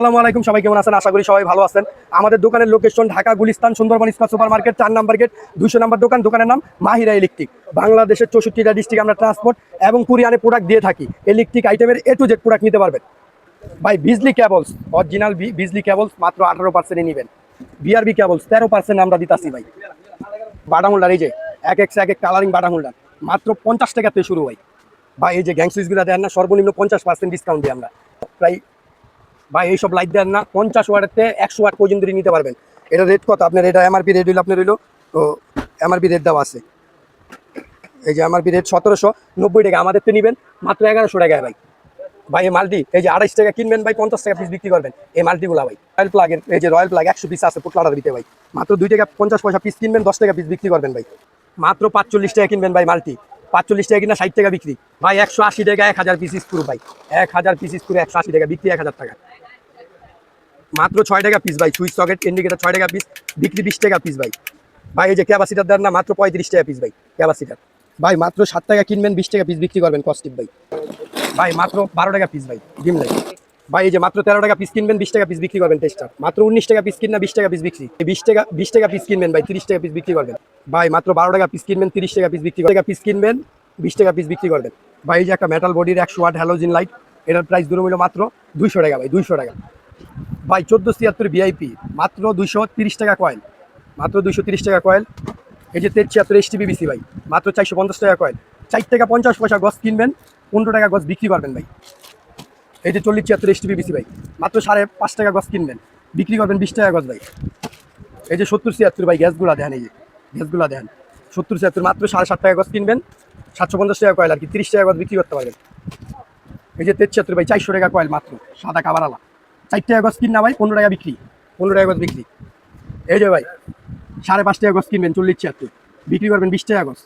আসসালামু আলাইকুম, সবাই কেমন আছেন? আশা করি সবাই ভালো আছেন। আমাদের দোকানের location Dhaka Gulistan Sundarban square super market 4 নম্বর গেট 200 নম্বর দোকান। দোকানের নাম মাহিরা ইলেকট্রিক। বাংলাদেশের 64টা ডিস্ট্রিক্ট আমরা ট্রান্সপোর্ট এবং কুরিয়ারে প্রোডাক্ট দিয়ে থাকি। ইলেকট্রিক আইটেমের A to Z প্রোডাক্ট নিতে পারবেন ভাই। বিজলি কেবলস, অরিজিনাল বিজলি কেবলস মাত্র 18% নেবেন। বিআরবি কেবলস 13% আমরা দিতাছি ভাই। বাটা হোল্ডার, এই যে এক এক কালারিং বাটা হোল্ডার মাত্র 50 টাকা থেকে শুরু ভাই। এই যে গ্যাং সুইচগুলো দেন না, সর্বনিম্ন 50% ডিসকাউন্ট দিই আমরা। প্রায় ভাই এইসব লাইট দেন না, 50 ওয়াটের থেকে 100 ওয়াট পর্যন্ত নিতে পারবেন। এটা রেট কত আপনার? এটা এমআরপি রেট হইলো আপনার হইলো তো এমআরপি রেট দেওয়া আছে। এই যে এমআরপি রেট 1790 টাকা, আমাদের তো নেবেন মাত্র 1100 টাকায় ভাই। ভাই এই মাল্টি, এই যে 28 টাকা কিনবেন ভাই, 50 টাকা পিস বিক্রি করবেন এই মাল্টিগুলা ভাই। রয়্যাল প্লাগের, এই যে রয়্যাল প্লাগ 100 পিস আছে পুটলাটার দিতে ভাই। মাত্র 2 টাকা 50 পয়সা পিস কিনবেন, 10 টাকা পিস বিক্রি করবেন ভাই। মাত্র 45 টাকা কিনবেন ভাই মাল্টি, 45 টাকা কিনা 60 টাকা বিক্রি ভাই। 180 টাকা 1000 পিস স্ক্রু ভাই, 1000 পিস স্ক্রু 180 টাকা বিক্রি, 1000 টাকা। মাত্র 6 টাকা পিস ভাই। সুইচ সকেট ইন্ডিকেটর 6 টাকা পিস বিক্রি, 20 টাকা পিস ভাই। ভাই এই যে ক্যাপাসিটার দেন না, মাত্র 35 টাকা পিস ভাই ক্যাপাসিটার ভাই। মাত্র 7 টাকা কিনবেন, 20 টাকা পিস বিক্রি করবেন কস্টিক ভাই। ভাই মাত্র 12 টাকা পিস ভাই ডিম লাইট ভাই। এই যে মাত্র 13 টাকা পিস কিনবেন, 20 টাকা পিস বিক্রি করবেন টেস্টার। মাত্র 19 টাকা পিস কিনা 20 টাকা পিস বিক্রি, 20 টাকা পিস কিনবেন ভাই, 30 টাকা পিস বিক্রি করবেন ভাই। মাত্র 12 টাকা পিস কিনবেন, 30 টাকা পিস বিক্রি, টাকা পিস কিনবেন, 20 টাকা পিস বিক্রি করবেন ভাই। এই যে একটা মেটাল বডির 100 ওয়াট হ্যালোজিন লাইট, এটার প্রাইস দূর মূল্য মাত্র 200 টাকা ভাই, 200 টাকা ভাই। 1476 ভিআইপি মাত্র 230 টাকা কয়েল, মাত্র 230 টাকা কয়েল। এই যে 73 HTPVC ভাই, মাত্র 450 টাকা কয়েল। 4 টাকা 50 পয়সা গজ কিনবেন, 15 টাকা গজ বিক্রি করবেন ভাই। এই যে 4076 HTPVC ভাই, মাত্র 5.5 টাকা গজ কিনবেন, বিক্রি করবেন 20 টাকা গজ ভাই। এই যে 7076 ভাই, গ্যাসগুলা দেন, এই যে গ্যাসগুলা দেন 7076 মাত্র 7.5 টাকা গজ কিনবেন, 750 টাকা কয়েল আর কি, 30 টাকা গজ বিক্রি করতে পারবেন। এই যে 73 ভাই, 400 টাকা কয়েল মাত্র, সাদা কাভারালা, 4 টাকা গজ কিনা ভাই, 15 টাকা বিক্রি, 15 টাকা গজ বিক্রি। এই যে ভাই 5.5 টাকা গজ কিনবেন, 4076 বিক্রি করবেন 20 টাকা গজ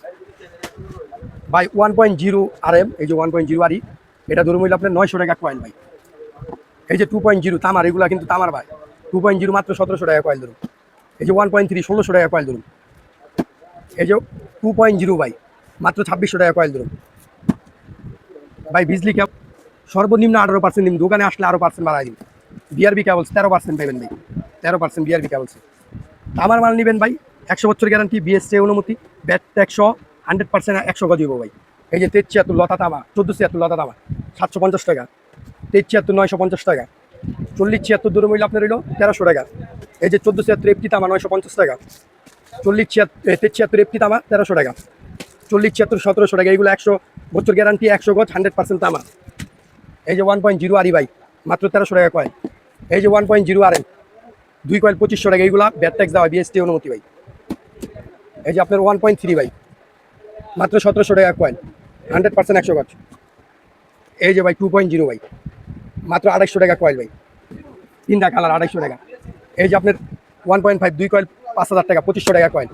ভাই। 1.0 RM, এই যে 1.0 RE, এটা ধরুন হইলে আপনার 900 টাকা কয়েল ভাই। এই যে 2.0 তামার, এগুলা কিন্তু তামার ভাই। 2.0 মাত্র 1700 টাকা কয়েল ধরুন। এই যে 1.3 1600 টাকা কয়েল ধরুন। এই যে 2.0 ভাই, মাত্র 2600 টাকা কয়েল ধরুন ভাই। বিজলি ক্যাব সর্বনিম্ন 18% দিন, দোকানে আসলে আরও পার্সেন্ট বাড়াই দিন। বিআরবি কেবলস 13% পাবেন ভাই, 13% বিআরবি কেবলস। আমার মাল নেবেন ভাই, 100 বছর গ্যারান্টি, বিএসসি অনুমতি, ব্যাট ট্যাক্স 100%, 100 গজ দিব ভাই। এই যে 73 লতা তামা, 1476 লতা তামা 750 টাকা, 73 950 টাকা, 4076 দূর মূল্য আপনার রইল 1300 টাকা। এই যে 1476 এফটি তামা 950 টাকা, 73 এফটি তামা 1300 টাকা, 4076 1700 টাকা। এগুলো 100 বছর গ্যারান্টি, 100 গজ, 100% তামা। এই যে 1.0 RE ভাই, মাত্র 1300 টাকা কয়েল। এই যে 1.0 RM 2 কয়েল 2500 টাকা, এগুলো ব্যাট ট্যাক্স দেওয়া, বিএসটি অনুমতি ভাই। এই যে আপনার 1.3 ভাই, মাত্র 1700 টাকা কয়েল, 100% 100 গজ। এই যে ভাই 2.0 ভাই, মাত্র 250 টাকা কয়েল ভাই, 3টা কালার 250 টাকা। এই যে আপনার 1.5 2 কয়েল 5000 টাকা, 2500 টাকা কয়েল।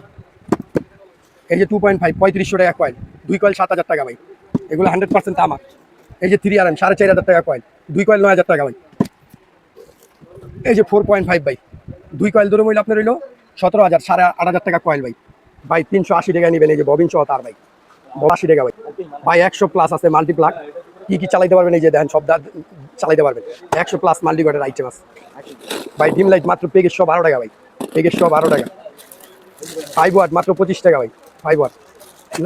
এই যে 2.5 3500 টাকা কয়েল, 2 কয়েল 7000 টাকা ভাই, এগুলো 100% তামা। এই যে 3 RM 4500 টাকা কয়েল, 2 কয়েল 9000 টাকা ভাই। এই যে 4.5 ভাই, 2 কয়েল ধরে মূল্য আপনার রইল 17000, 8500 টাকা কয়েল ভাই। ভাই 380 টাকা নেবেন, এই যে ববিন সহ তার ভাই, 80 টাকা ভাই। ভাই 100 প্লাস আছে মাল্টিপ্লাগ, কি কি চালাইতে পারবেন, এই যে দেন সব চালাইতে পারবেন। 100 প্লাস মাল্টিগটের আইটেম আছে ভাই। ডিম লাইট মাত্র পেগের 12 টাকা ভাই, পেগের 12 টাকা। 5 ওয়াট মাত্র 25 টাকা ভাই, 5 ওয়াট।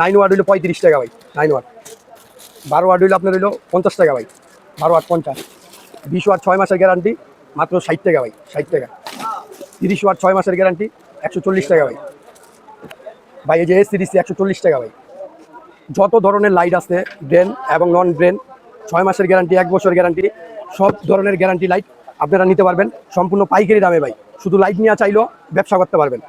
9 ওয়াট হইলো 35 টাকা ভাই, 9 ওয়াট। 12 ওয়াট হইলো আপনার হইলো 50 টাকা ভাই, 12 ওয়াট 50। 20 ওয়াট 6 মাসের গ্যারান্টি, মাত্র 60 টাকা ভাই, 60 টাকা। 30 ওয়াট 6 মাসের গ্যারান্টি, 140 টাকা ভাই। ভাই এই যে এসিডিসি 140 টাকা ভাই। যত ধরনের লাইট আছে, ব্রেন এবং নন ব্রেন, 6 মাসের গ্যারান্টি, 1 বছর গ্যারান্টি, সব ধরনের গ্যারান্টি লাইট আপনারা নিতে পারবেন সম্পূর্ণ পাইকারি দামে ভাই। শুধু লাইট নিয়ে চাইলেও ব্যবসা করতে পারবেন।